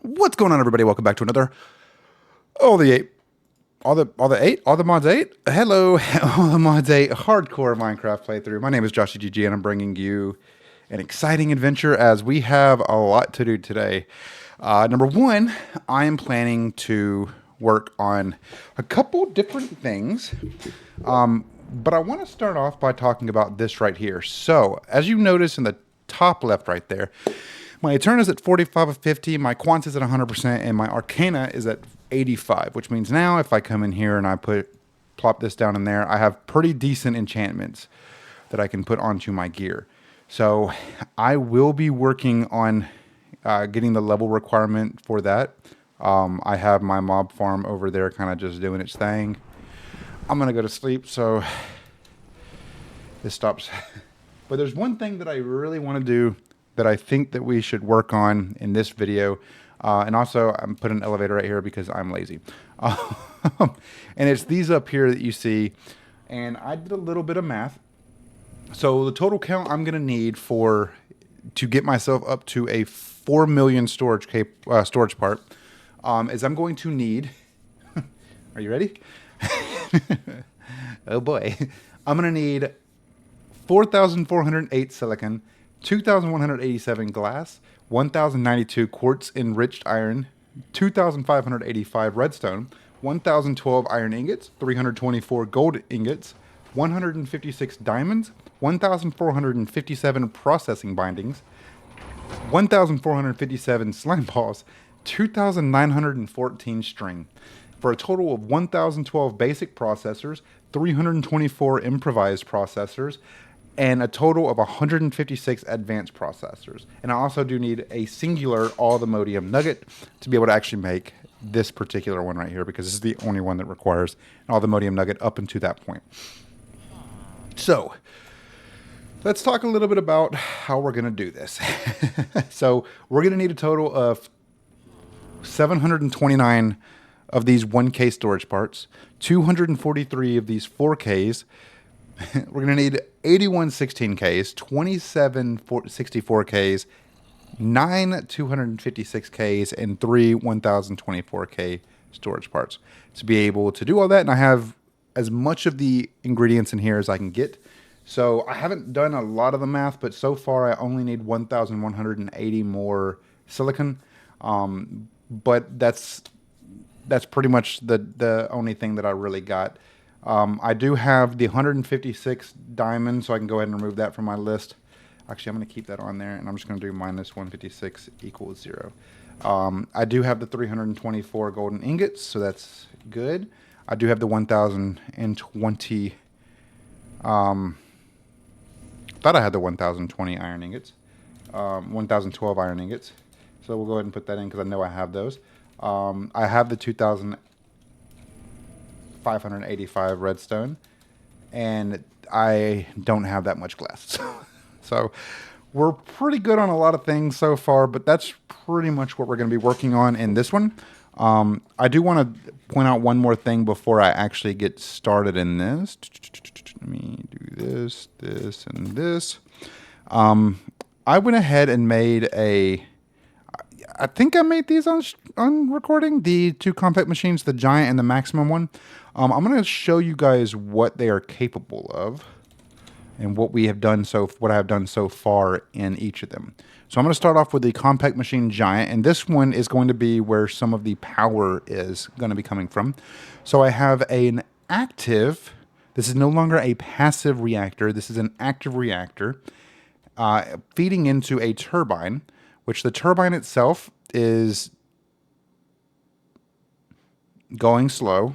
What's going on, everybody? Welcome back to another all the eight, all the mods eight. Hello, all the mods eight hardcore Minecraft playthrough. My name is JawshyGG, and I'm bringing you an exciting adventure as we have a lot to do today. Number one, I am planning to work on a couple different things. But I want to start off by talking about this right here. So, as you notice in the top left right there, my Eterna is at 45 of 50, my Quant is at 100%, and my Arcana is at 85, which means now if I come in here and I plop this down in there, I have pretty decent enchantments that I can put onto my gear. So I will be working on getting the level requirement for that. I have my mob farm over there kind of just doing its thing. I'm going to go to sleep, so this stops. But there's one thing that I really want to do that I think that we should work on in this video. And also, I'm putting an elevator right here because I'm lazy. And it's these up here that you see. And I did a little bit of math. So the total count I'm going to need to get myself up to a 4 million storage part is I'm going to need... Are you ready? Oh boy. I'm going to need 4,408 silicon, 2,187 glass, 1,092 quartz enriched iron, 2,585 redstone, 1,012 iron ingots, 324 gold ingots, 156 diamonds, 1,457 processing bindings, 1,457 slime balls, 2,914 string, for a total of 1,012 basic processors, 324 improvised processors, and a total of 156 advanced processors. And I also do need a singular all-the-modium nugget to be able to actually make this particular one right here, because this is the only one that requires an all-the-modium nugget up until that point. So, let's talk a little bit about how we're going to do this. So, we're going to need a total of 729 of these 1K storage parts, 243 of these 4Ks. We're going to need 81 16Ks, 27 64Ks, 9 256Ks, and 3 1024K storage parts to be able to do all that. And I have as much of the ingredients in here as I can get. So I haven't done a lot of the math, but so far I only need 1,180 more silicon. But that's pretty much the only thing that I really got. I do have the 156 diamonds, so I can go ahead and remove that from my list. Actually, I'm going to keep that on there, and I'm just going to do minus 156 equals 0. I do have the 324 golden ingots, so that's good. I do have the 1,020... thought I had the 1,020 iron ingots. 1,012 iron ingots. So we'll go ahead and put that in because I know I have those. I have the 2,585 redstone, and I don't have that much glass. So we're pretty good on a lot of things so far, but that's pretty much what we're going to be working on in this one. I do want to point out one more thing before I actually get started in this. Let me do this, this, and this. I went ahead and made I think I made these on recording, the two compact machines, the giant and the maximum one. I'm going to show you guys what they are capable of and what I have done so far in each of them. So I'm going to start off with the compact machine giant, and this one is going to be where some of the power is going to be coming from. So I have an active, this is no longer a passive reactor, this is an active reactor feeding into a turbine, which the turbine itself is going slow.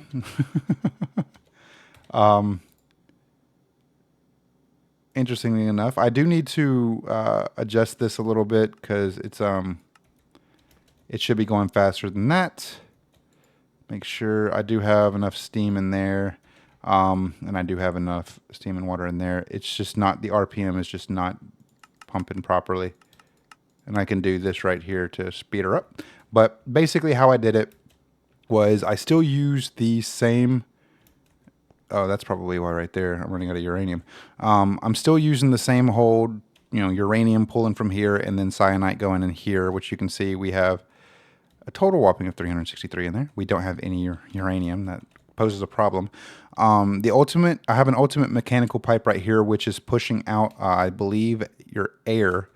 Interestingly enough, I do need to adjust this a little bit because it should be going faster than that. Make sure I do have enough steam in there, and I do have enough steam and water in there. It's just not, the RPM is just not pumping properly. And I can do this right here to speed her up. But basically how I did it was I still use the same... Oh, that's probably why right there. I'm running out of uranium. I'm still using the same whole, uranium pulling from here and then cyanite going in here, which you can see we have a total whopping of 363 in there. We don't have any uranium. That poses a problem. I have an ultimate mechanical pipe right here, which is pushing out, I believe, your air.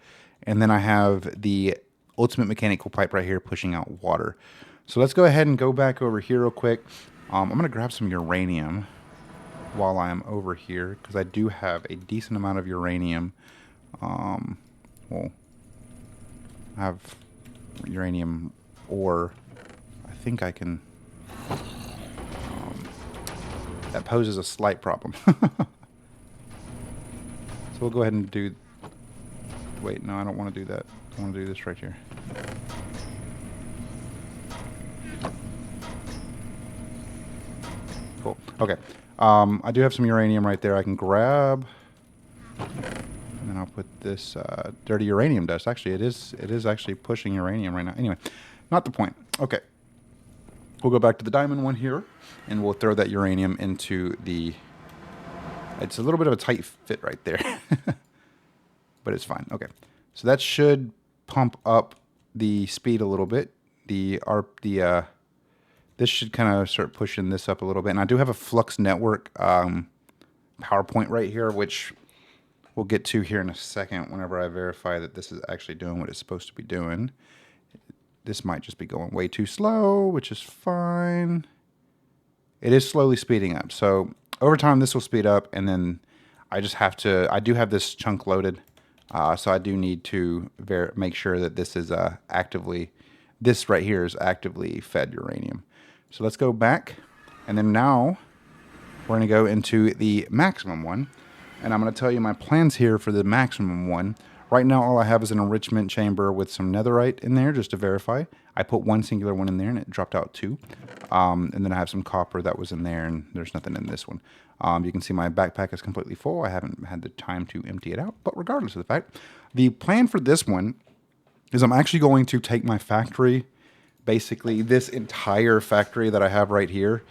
And then I have the ultimate mechanical pipe right here pushing out water. So let's go ahead and go back over here real quick. I'm going to grab some uranium while I'm over here, because I do have a decent amount of uranium. Well, I have uranium ore. I think I can... that poses a slight problem. So we'll go ahead and do... Wait, no, I don't want to do that. I want to do this right here. Cool. Okay. I do have some uranium right there I can grab. And then I'll put this dirty uranium dust. Actually, it is actually pushing uranium right now. Anyway, not the point. Okay. We'll go back to the diamond one here, and we'll throw that uranium into the... It's a little bit of a tight fit right there. But it's fine. Okay. So that should pump up the speed a little bit. This should kind of start pushing this up a little bit. And I do have a flux network PowerPoint right here, which we'll get to here in a second whenever I verify that this is actually doing what it's supposed to be doing. This might just be going way too slow, which is fine. It is slowly speeding up. So over time, this will speed up, and then I just have to... I do have this chunk loaded, so I do need to make sure that this is actively... This right here is actively fed uranium. So let's go back, and then now we're going to go into the maximum one, and I'm going to tell you my plans here for the maximum one. Right now, all I have is an enrichment chamber with some netherite in there just to verify. I put one singular one in there, and it dropped out 2. And then I have some copper that was in there, and there's nothing in this one. You can see my backpack is completely full. I haven't had the time to empty it out, but regardless of the fact, the plan for this one is I'm actually going to take my factory, basically this entire factory that I have right here,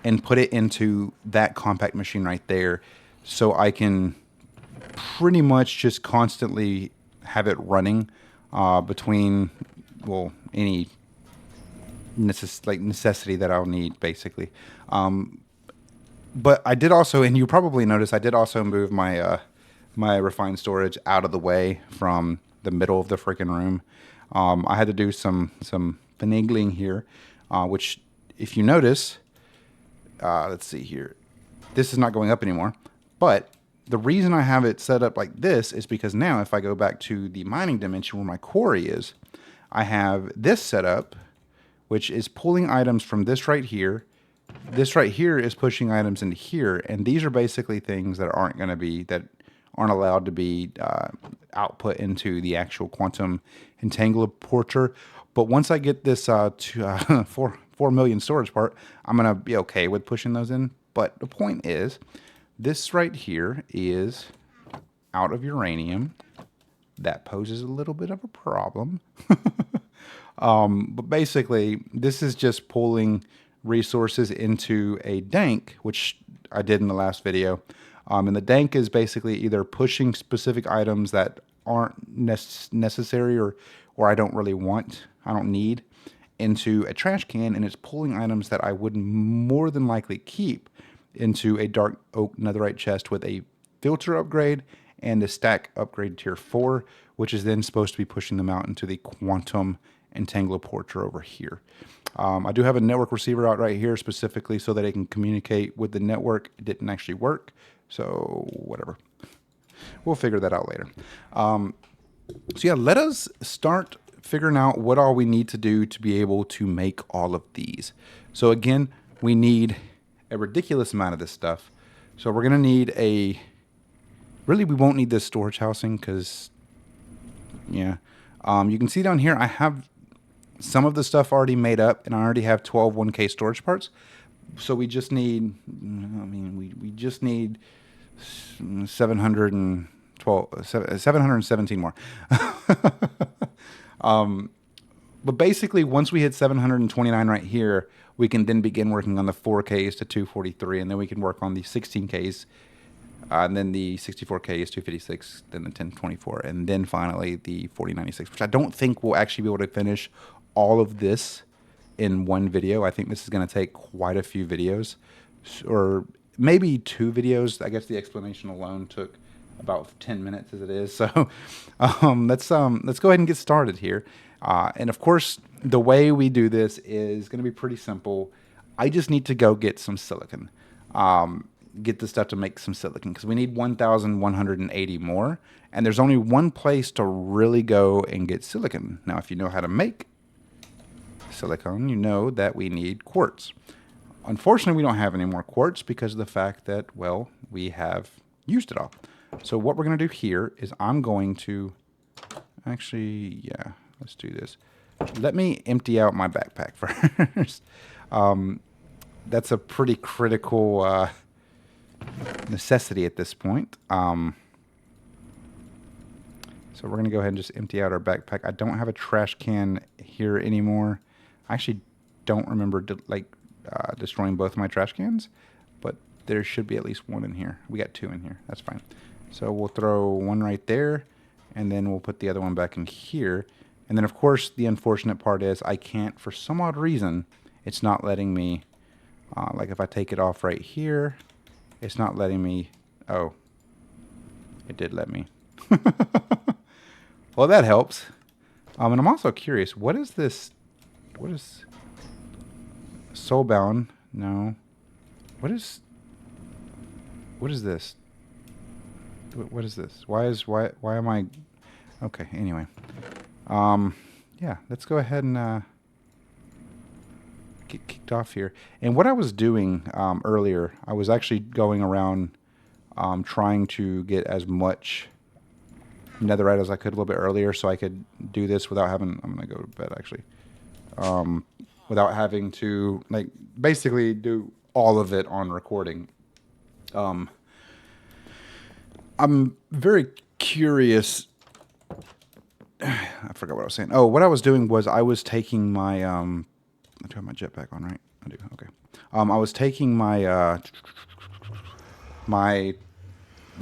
and put it into that compact machine right there, so I can pretty much just constantly have it running between, well, any necessity that I'll need, basically. But I did also, and you probably noticed, I did also move my my refined storage out of the way from the middle of the freaking room. I had to do some finagling here, which, if you notice, let's see here, this is not going up anymore. But the reason I have it set up like this is because now if I go back to the mining dimension where my quarry is, I have this set up, which is pulling items from this right here. This right here is pushing items into here, and these are basically things that aren't allowed to be output into the actual quantum entangler. But once I get this 4 million storage part, I'm gonna be okay with pushing those in. But the point is, this right here is out of uranium. That poses a little bit of a problem. But basically, this is just pulling resources into a dank, which I did in the last video. And the dank is basically either pushing specific items that aren't necessary or I don't really want, I don't need, into a trash can, and it's pulling items that I would more than likely keep into a dark oak netherite chest with a filter upgrade and a stack upgrade tier 4, which is then supposed to be pushing them out into the quantum entangler porter over here. I do have a network receiver out right here specifically so that it can communicate with the network. It didn't actually work, so whatever. We'll figure that out later. So yeah, let us start figuring out what all we need to do to be able to make all of these. So again, we need a ridiculous amount of this stuff. So we're going to need a... Really, we won't need this storage housing because, yeah. You can see down here, I have some of the stuff already made up, and I already have 12 1K storage parts. So we just need, we just need 717 more. But basically, once we hit 729 right here, we can then begin working on the 4Ks to 243, and then we can work on the 16Ks, and then the 64K is 256, then the 1024, and then finally the 4096, which I don't think we'll actually be able to finish all of this in one video. I think this is going to take quite a few videos, or maybe 2 videos. I guess the explanation alone took about 10 minutes as it is. So let's go ahead and get started here. And of course, the way we do this is going to be pretty simple. I just need to go get some silicon. Get the stuff to make some silicon, because we need 1,180 more, and there's only one place to really go and get silicon. Now, if you know how to make silicon, you know that we need quartz. Unfortunately, we don't have any more quartz because of the fact that, well, we have used it all. So what we're going to do here is I'm going to actually, yeah, let's do this. Let me empty out my backpack first. That's a pretty critical necessity at this point. So we're going to go ahead and just empty out our backpack. I don't have a trash can here anymore. I actually don't remember destroying both of my trash cans, but there should be at least one in here. We got 2 in here. That's fine. So we'll throw one right there, and then we'll put the other one back in here. And then, of course, the unfortunate part is I can't, for some odd reason, it's not letting me, like if I take it off right here, it's not letting me. Oh, it did let me. Well, that helps. And I'm also curious, what is this? What is soulbound? No. What is this? What is this? Why am I? Okay. Anyway, yeah. Let's go ahead and get kicked off here. And what I was doing earlier, I was actually going around trying to get as much netherite as I could a little bit earlier, so I could do this without having. I'm gonna go to bed actually. Without having to basically do all of it on recording. I'm very curious. I forgot what I was saying. Oh, what I was doing was I was taking my I do have my jetpack on, right? I do. Okay. I was taking my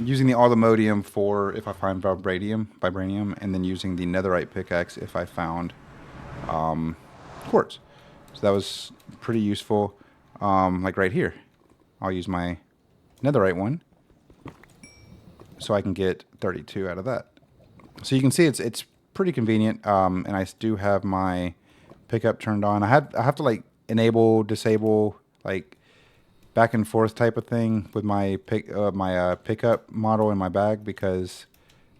using the aluminium for if I find vibranium, and then using the netherite pickaxe if I found quartz. So that was pretty useful. Like right here, I'll use my netherite one, so I can get 32 out of that. So you can see it's pretty convenient. And I do have my pickup turned on. I have to enable, disable, back and forth type of thing with my pickup model in my bag, because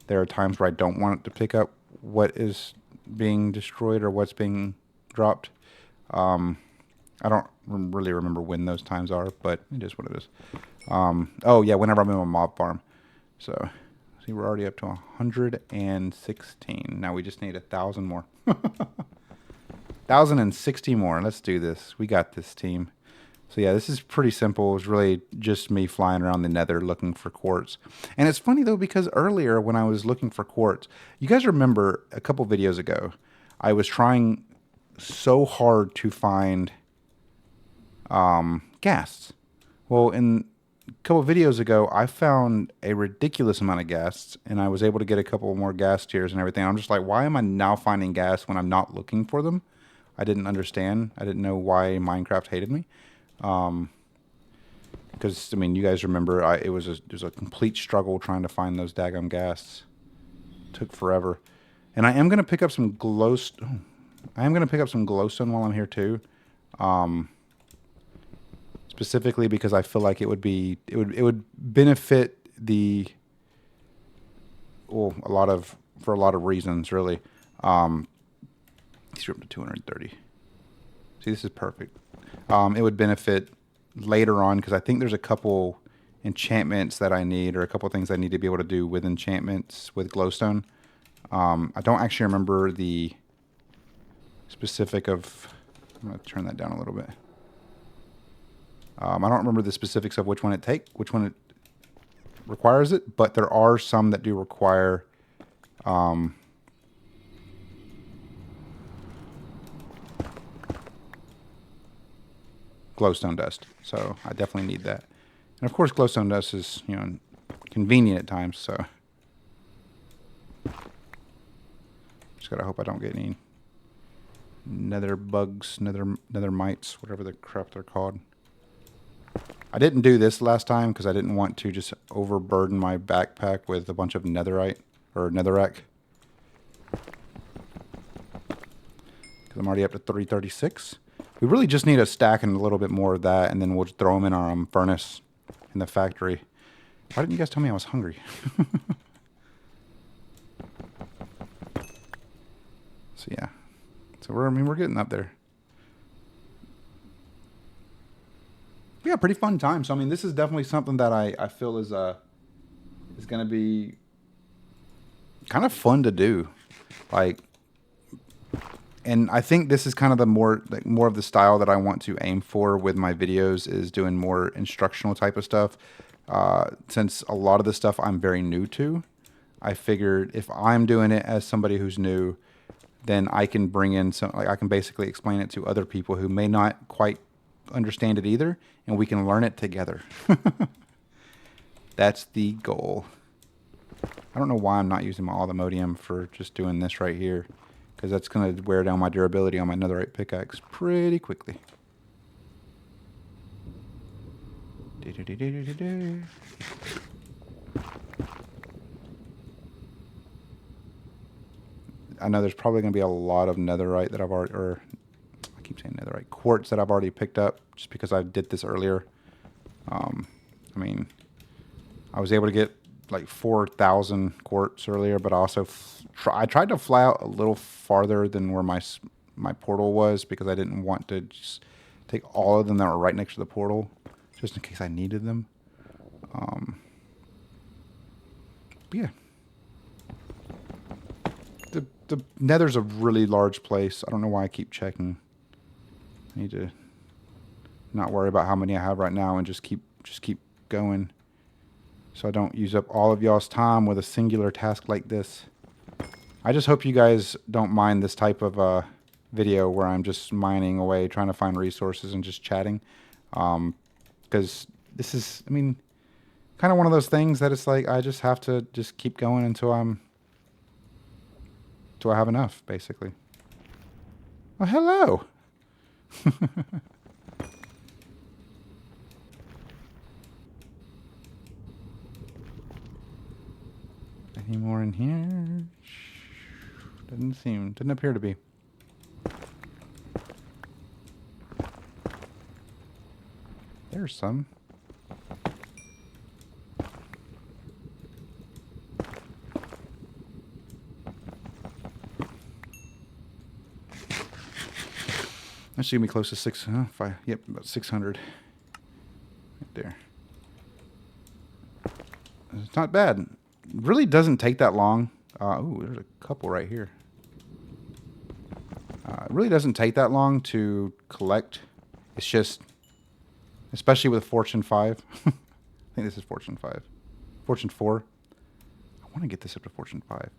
there are times where I don't want it to pick up what is being destroyed or what's being dropped. I don't really remember when those times are, but it is what it is. Oh yeah, whenever I'm in a mob farm. So see, we're already up to 116. Now we just need 1,000 more. 1,060 more. Let's do this. We got this, team. So yeah, this is pretty simple. It was really just me flying around the nether looking for quartz. And it's funny though, because earlier when I was looking for quartz, you guys remember a couple videos ago, I was trying so hard to find ghasts. Well, in a couple videos ago, I found a ridiculous amount of ghasts, and I was able to get a couple more ghast tiers and everything. I'm just like, why am I now finding ghasts when I'm not looking for them? I didn't understand. I didn't know why Minecraft hated me. Because I mean, you guys remember, it was a complete struggle trying to find those daggum ghasts. Took forever. And I am gonna pick up some glowstone. I am gonna pick up some glowstone while I'm here too. Specifically because I feel like it would benefit the for a lot of reasons really. These are up to 230. See, this is perfect. It would benefit later on because I think there's a couple enchantments that I need, or a couple things I need to be able to do with enchantments with glowstone. I don't actually remember the specific of. I'm going to turn that down a little bit. I don't remember the specifics of which one it requires it, but there are some that do require glowstone dust. So I definitely need that. And of course glowstone dust is, convenient at times, so just gotta hope I don't get any nether bugs, nether mites, whatever the crap they're called. I didn't do this last time because I didn't want to just overburden my backpack with a bunch of netherite or netherrack. Because I'm already up to 336. We really just need a stack and a little bit more of that, and then we'll just throw them in our furnace in the factory. Why didn't you guys tell me I was hungry? So yeah, so we're getting up there. Yeah, pretty fun time. So I mean, this is definitely something that I feel is going to be kind of fun to do, like. And I think this is kind of the more of the style that I want to aim for with my videos, is doing more instructional type of stuff. Since a lot of the stuff I'm very new to, I figured if I'm doing it as somebody who's new, then I can bring in some, like I can basically explain it to other people who may not quite understand it either, and we can learn it together. That's the goal. I don't know why I'm not using my Althemodium for just doing this right here, because that's going to wear down my durability on my netherite pickaxe pretty quickly. I know there's probably going to be a lot of netherite that I've already, or I keep saying netherite, quartz that I've already picked up just because I did this earlier. I mean, I was able to get like 4,000 quartz earlier, but I also I tried to fly out a little farther than where my portal was, because I didn't want to just take all of them that were right next to the portal, just in case I needed them. But yeah. The nether's a really large place. I don't know why I keep checking. I need to not worry about how many I have right now and just keep going, so I don't use up all of y'all's time with a singular task like this. I just hope you guys don't mind this type of video where I'm just mining away, trying to find resources and just chatting. Because this is, I mean, kind of one of those things that it's like I just have to just keep going until I have enough, basically. Oh, hello. Any more in here? Didn't appear to be. There's some. That should be close to 600. Yep, about 600. Right there. It's not bad. It really doesn't take that long. Ooh, there's a couple right here. It really doesn't take that long to collect. It's just, especially with Fortune 5. I think this is Fortune 5. Fortune 4. I want to get this up to Fortune 5.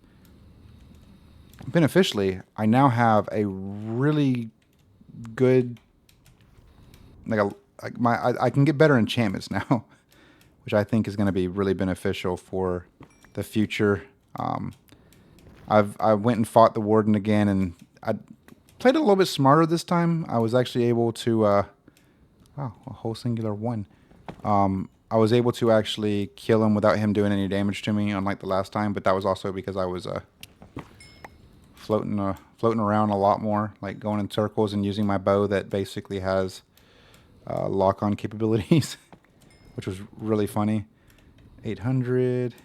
Beneficially, I now have a really good, I can get better enchantments now, which I think is going to be really beneficial for the future. I went and fought the warden again, and I played it a little bit smarter this time. I was actually able to, wow, a whole singular one. I was able to actually kill him without him doing any damage to me, unlike the last time. But that was also because I was floating around a lot more, like going in circles and using my bow that basically has lock-on capabilities, which was really funny. 800.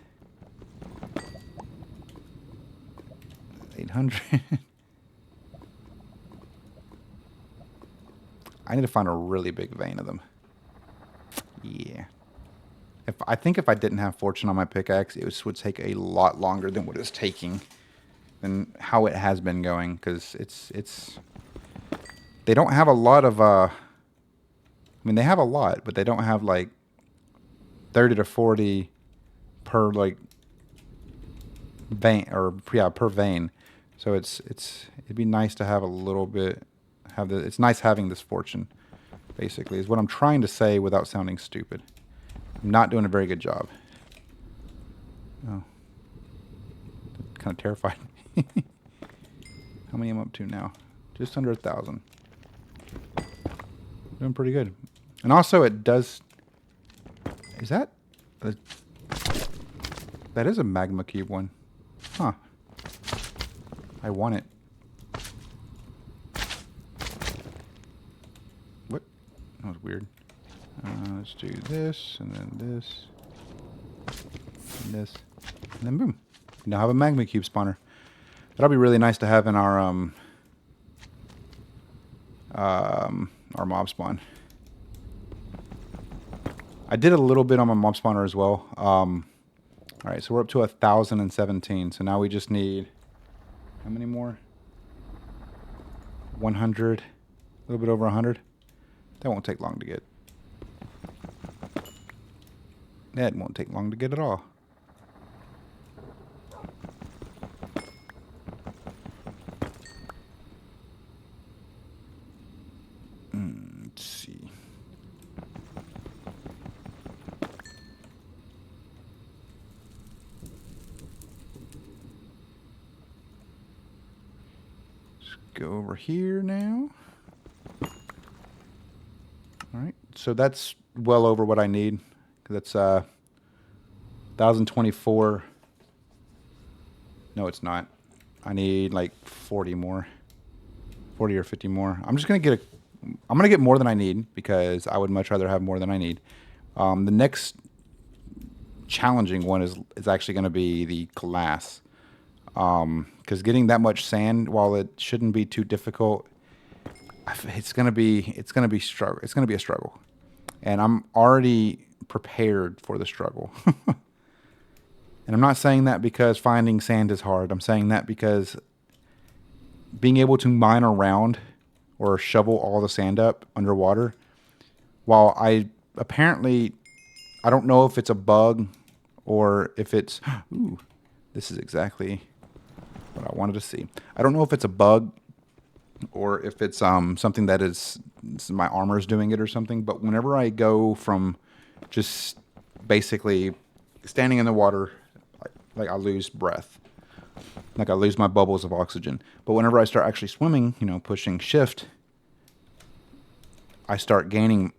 800. I need to find a really big vein of them. Yeah. I think if I didn't have fortune on my pickaxe, it would take a lot longer than what it's taking, than how it has been going, because it's they don't have a lot of I mean, they have a lot, but they don't have like 30 to 40 per like vein, or yeah, per vein. So it'd be nice to have a little bit, it's nice having this fortune, basically, is what I'm trying to say without sounding stupid. I'm not doing a very good job. Oh. That kind of terrified me. How many am I up to now? Just under 1,000. Doing pretty good. And also it does... Is that... That is a magma cube one. Huh. I want it. What? That was weird. Let's do this, and then this, and this, and then boom. We now have a magma cube spawner. That'll be really nice to have in our mob spawn. I did a little bit on my mob spawner as well. All right, so we're up to 1,017. So now we just need how many more? 100, a little bit over 100. That won't take long to get. That won't take long to get at all. Let's see. Let's go over here now. All right, so that's well over what I need. That's 1,024. No, it's not. I need like 40 more. 40 or 50 more. I'm just gonna get I'm gonna get more than I need because I would much rather have more than I need. The next challenging one is actually gonna be the glass. Because getting that much sand, while it shouldn't be too difficult, it's gonna be a struggle. And I'm already prepared for the struggle. And I'm not saying that because finding sand is hard. I'm saying that because being able to mine around or shovel all the sand up underwater, while I don't know if it's a bug or if it's, ooh, this is exactly what I wanted to see. I don't know if it's a bug or if it's something that is my armor is doing it or something, but whenever I go from just basically standing in the water, like I lose breath, like I lose my bubbles of oxygen. But whenever I start actually swimming, you know, pushing shift, I start gaining.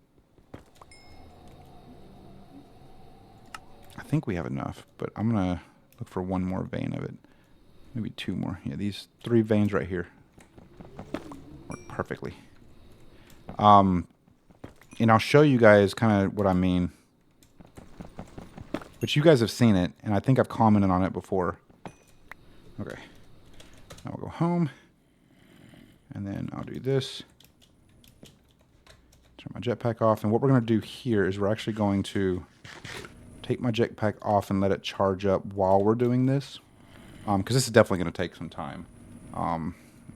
I think we have enough, but I'm gonna look for one more vein of it, maybe two more. Yeah, these 3 veins right here work perfectly. And I'll show you guys kind of what I mean. But you guys have seen it, and I think I've commented on it before. Okay. Now we'll go home. And then I'll do this. Turn my jetpack off. And what we're going to do here is we're actually going to take my jetpack off and let it charge up while we're doing this. Because this is definitely going to take some time.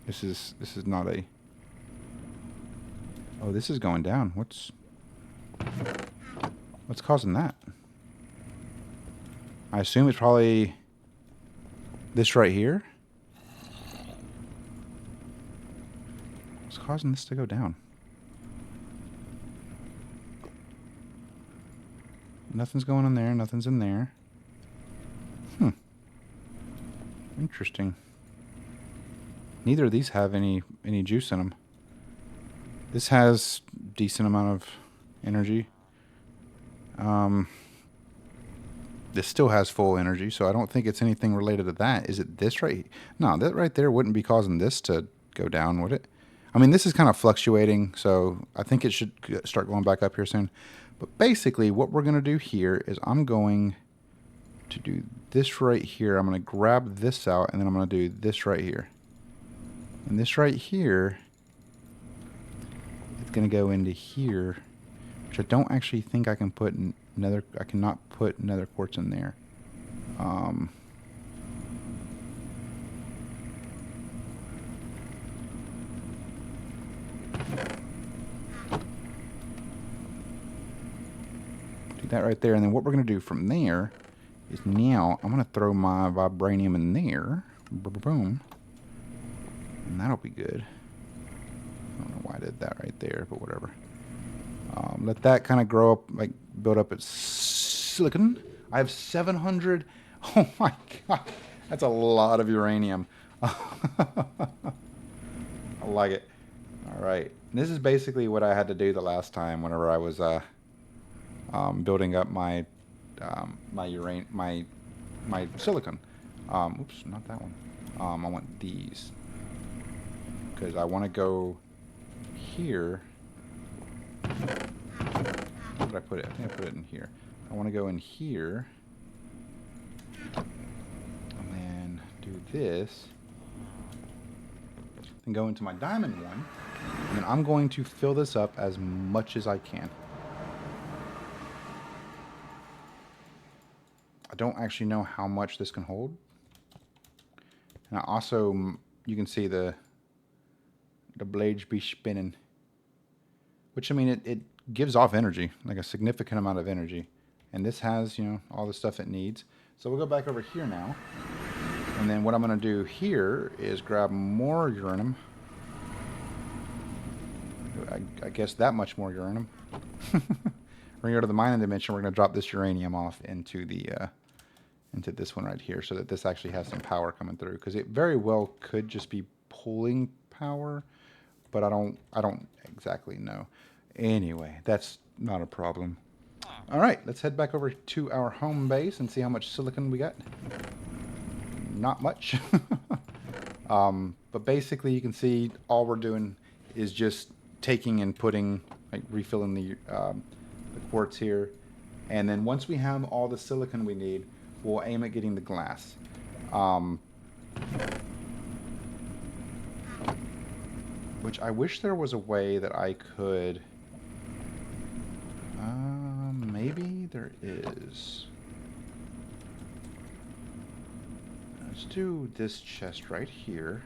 This is not a... Oh, this is going down. What's causing that? I assume it's probably this right here. What's causing this to go down? Nothing's going in there. Nothing's in there. Interesting. Neither of these have any juice in them. This has decent amount of energy. This still has full energy, so I don't think it's anything related to that. Is it this right? No, that right there wouldn't be causing this to go down, would it? I mean, this is kind of fluctuating, so I think it should start going back up here soon. But basically, what we're going to do here is I'm going to do this right here. I'm going to grab this out, and then I'm going to do this right here. And this right here, it's going to go into here, which I don't actually think I can put another. I cannot put another quartz in there. Do that right there, and then what we're going to do from there is now I'm going to throw my vibranium in there. Boom. And that'll be good. I don't know why I did that right there, but whatever. Let that kind of grow up, like build up its silicon. I have 700. Oh my god, that's a lot of uranium. I I like it. All right. This is basically what I had to do the last time whenever I was building up my my silicon. Oops, not that one. I want these because I want to go here. Where did I put it? I think I put it in here. I want to go in here and then do this. Then go into my diamond one. And then I'm going to fill this up as much as I can. I don't actually know how much this can hold. And I also, you can see the blades be spinning. Which, I mean, it gives off energy, like a significant amount of energy. And this has, you know, all the stuff it needs. So we'll go back over here now. And then what I'm going to do here is grab more uranium. I guess that much more uranium. We're going to go to the mining dimension. We're going to drop this uranium off into the into this one right here so that this actually has some power coming through. Because it very well could just be pulling power, but I don't exactly know. Anyway, that's not a problem. All right, let's head back over to our home base and see how much silicon we got. Not much. But basically you can see all we're doing is just taking and putting, like refilling the quartz here. And then once we have all the silicon we need, we'll aim at getting the glass. Which I wish there was a way that I could... maybe there is. Let's do this chest right here.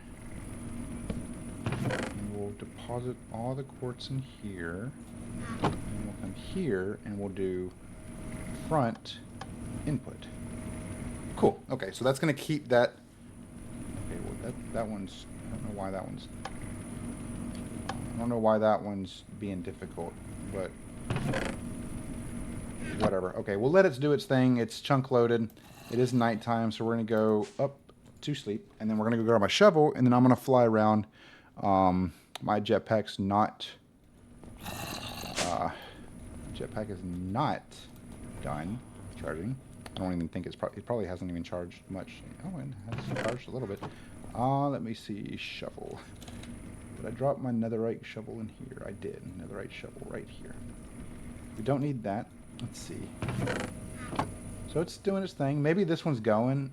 And we'll deposit all the quartz in here. And we'll come here and we'll do front input. Cool. Okay, so that's going to keep that... Okay, well, that one's... I don't know why that one's... I don't know why that one's being difficult, but... whatever. Okay, we'll let it do its thing. It's chunk loaded. It is nighttime, so we're going to go up to sleep. And then we're going to go grab my shovel, and then I'm going to fly around. My jetpack's not... jetpack is not done charging. I don't even think it probably hasn't even charged much. Oh, it has charged a little bit. Let me see. Shovel. Did I drop my netherite shovel in here? I did. Netherite shovel right here. We don't need that. Let's see. So it's doing its thing. Maybe this one's going.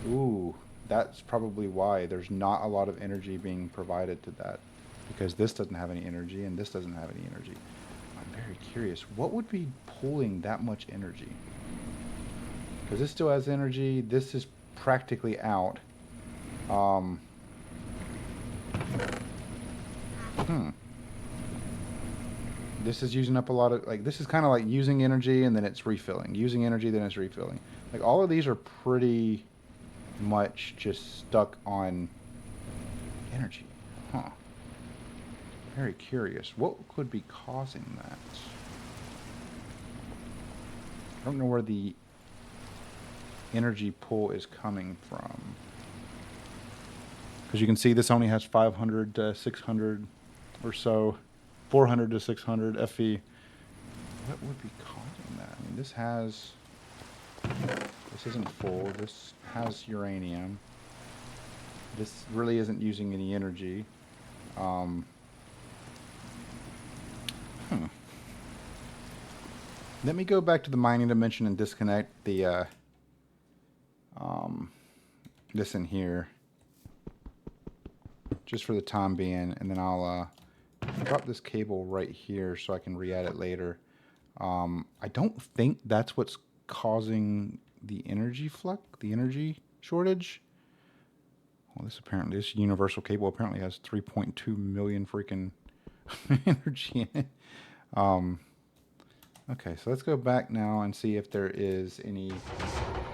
Ooh, that's probably why there's not a lot of energy being provided to that. Because this doesn't have any energy and this doesn't have any energy. I'm very curious. What would be pulling that much energy? Because this still has energy. This is practically out. This is using up a lot of, like, this is kind of like using energy and then it's refilling. Using energy, then it's refilling. Like, all of these are pretty much just stuck on energy. Huh. Very curious. What could be causing that? I don't know where the energy pull is coming from. Because you can see this only has 500 to 600 or so. 400 to 600 FE. What would be causing that? I mean, this has... This isn't full. This has uranium. This really isn't using any energy. Let me go back to the mining dimension and disconnect the this in here just for the time being, and then I'll drop this cable right here so I can re-add it later. I don't think that's what's causing the energy the energy shortage. Well, this universal cable apparently has 3.2 million freaking energy in it. Okay, so let's go back now and see if there is any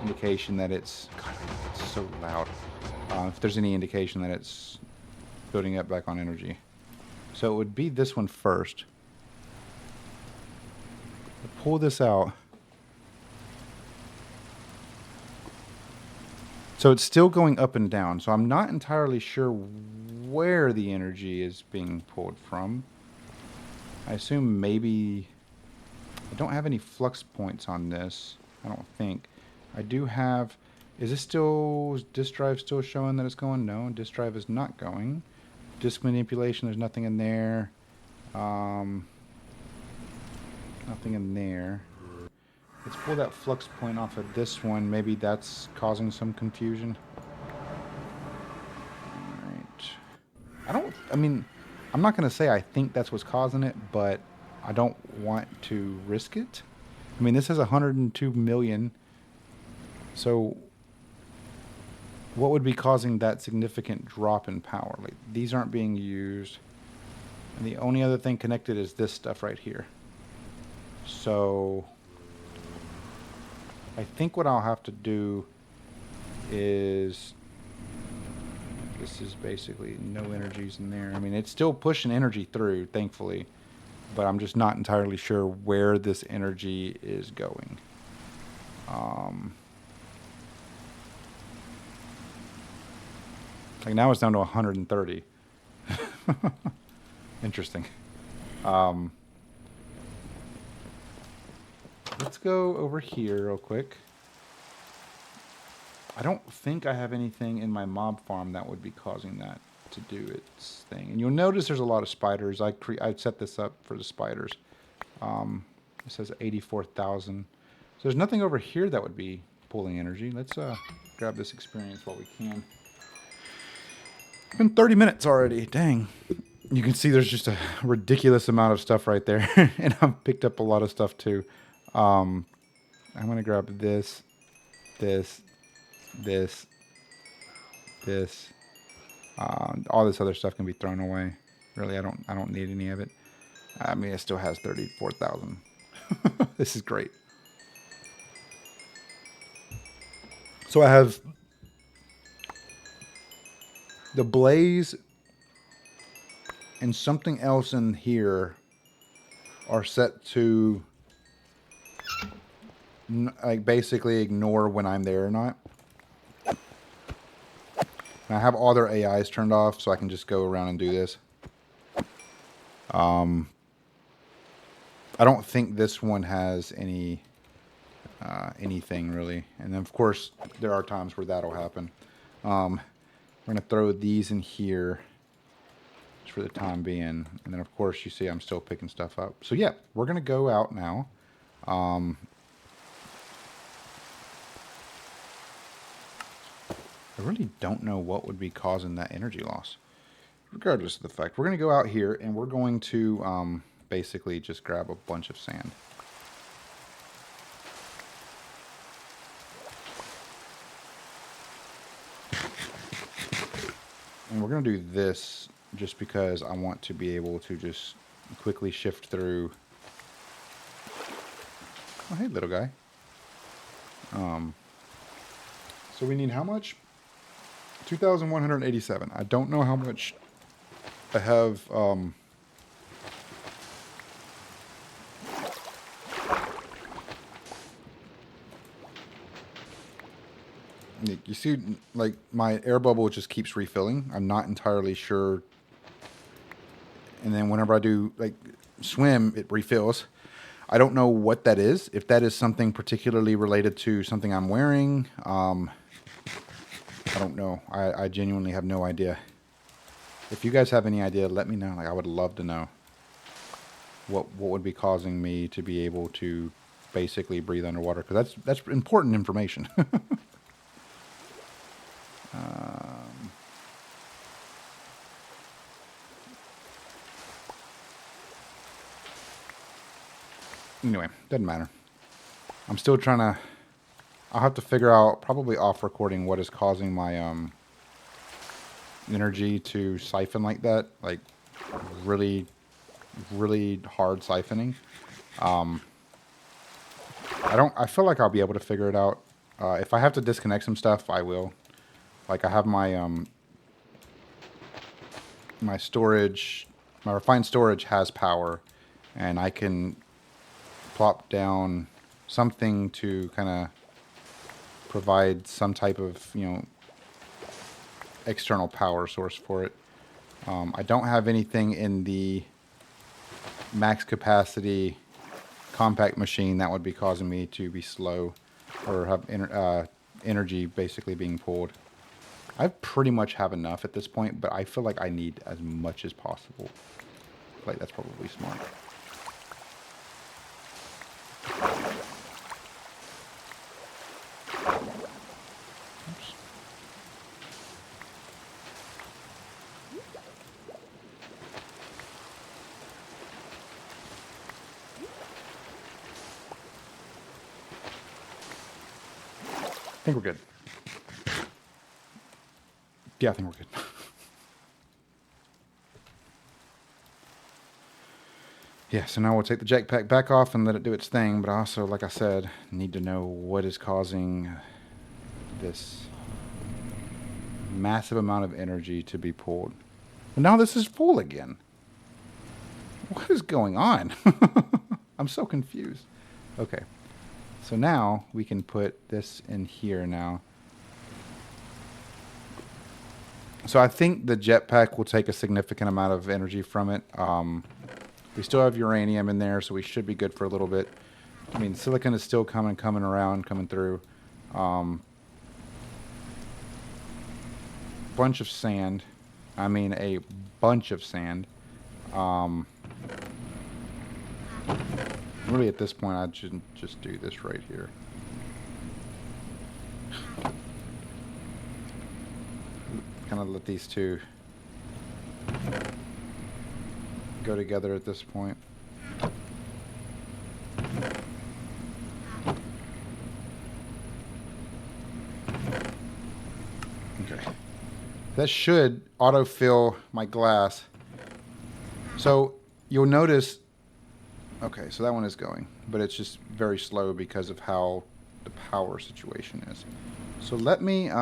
indication that it's... God, it's so loud. If there's any indication that it's building up back on energy. So it would be this one first. Pull this out. So it's still going up and down. So I'm not entirely sure where the energy is being pulled from. I assume maybe... I don't have any flux points on this. I don't think. I do have... Is this still... Is disk drive still showing that it's going? No, disk drive is not going. Disk manipulation, there's nothing in there. Nothing in there. Let's pull that flux point off of this one. Maybe that's causing some confusion. Alright. I mean, I'm not going to say I think that's what's causing it, but I don't want to risk it. I mean, this has 102 million. So what would be causing that significant drop in power? Like, these aren't being used. And the only other thing connected is this stuff right here. So I think what I'll have to do is... This is basically no energies in there. I mean, it's still pushing energy through, thankfully. But I'm just not entirely sure where this energy is going. Like now it's down to 130. Interesting. Let's go over here real quick. I don't think I have anything in my mob farm that would be causing that to do its thing. And you'll notice there's a lot of spiders. I set this up for the spiders. It says 84,000. So there's nothing over here that would be pulling energy. Let's grab this experience while we can. It's been 30 minutes already. Dang. You can see there's just a ridiculous amount of stuff right there. And I've picked up a lot of stuff too. I'm going to grab this, this, all this other stuff can be thrown away. Really, I don't need any of it. I mean, it still has 34,000. This is great. So I have the blaze and something else in here are set to like basically ignore when I'm there or not. And I have all their AIs turned off, so I can just go around and do this. I don't think this one has any anything really. And then of course there are times where that'll happen. We're gonna throw these in here just for the time being, and then of course you see I'm still picking stuff up. So yeah, we're gonna go out now. I really don't know what would be causing that energy loss. Regardless of the fact, we're going to go out here and we're going to basically just grab a bunch of sand. And we're going to do this just because I want to be able to just quickly shift through. Oh, hey, little guy. So we need how much? 2,187. I don't know how much I have. You see, like, my air bubble just keeps refilling. I'm not entirely sure. And then whenever I do, like, swim, it refills. I don't know what that is. If that is something particularly related to something I'm wearing, I don't know. I genuinely have no idea. If you guys have any idea, let me know. Like, I would love to know what would be causing me to be able to basically breathe underwater, because that's important information. Anyway, doesn't matter. I'm still trying to... I'll have to figure out, probably off recording, what is causing my energy to siphon like that. Like, really, really hard siphoning. I feel like I'll be able to figure it out. If I have to disconnect some stuff, I will. Like, I have my my storage, my refined storage has power, and I can plop down something to kind of provide some type of, you know, external power source for it. I don't have anything in the max capacity compact machine that would be causing me to be slow or have energy basically being pulled. I pretty much have enough at this point, but I feel like I need as much as possible. Like, that's probably smart. Oops. I think we're good. Yeah, I think we're good. Yeah, so now we'll take the jetpack back off and let it do its thing, but I also, like I said, need to know what is causing this massive amount of energy to be pulled. But now this is full again. What is going on? I'm so confused. Okay, so now we can put this in here now. So I think the jetpack will take a significant amount of energy from it. We still have uranium in there, so we should be good for a little bit. I mean, silicon is still coming through. Bunch of sand. I mean, a bunch of sand. Really, at this point, I should just do this right here. Kind of let these two go together at this point. Okay. That should autofill my glass. So you'll notice, okay, so that one is going, but it's just very slow because of how the power situation is. So let me,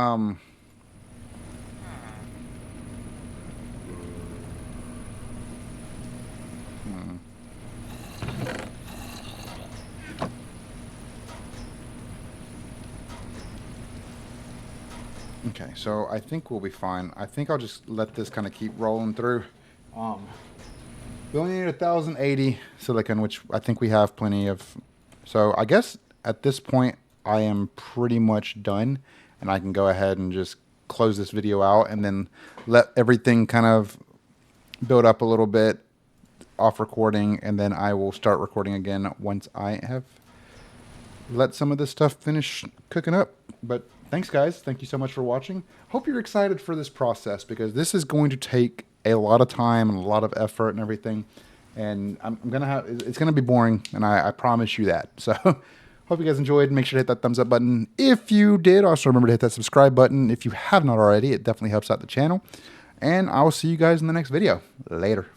Okay, so I think we'll be fine. I think I'll just let this kind of keep rolling through. We only need 1,080 silicon, which I think we have plenty of. So I guess at this point, I am pretty much done, and I can go ahead and just close this video out and then let everything kind of build up a little bit off recording, and then I will start recording again once I have let some of this stuff finish cooking up. But thanks, guys. Thank you so much for watching. Hope you're excited for this process, because this is going to take a lot of time and a lot of effort and everything. And it's gonna be boring, and I promise you that. So hope you guys enjoyed. Make sure to hit that thumbs up button if you did. Also remember to hit that subscribe button if you have not already. It definitely helps out the channel. And I will see you guys in the next video. Later.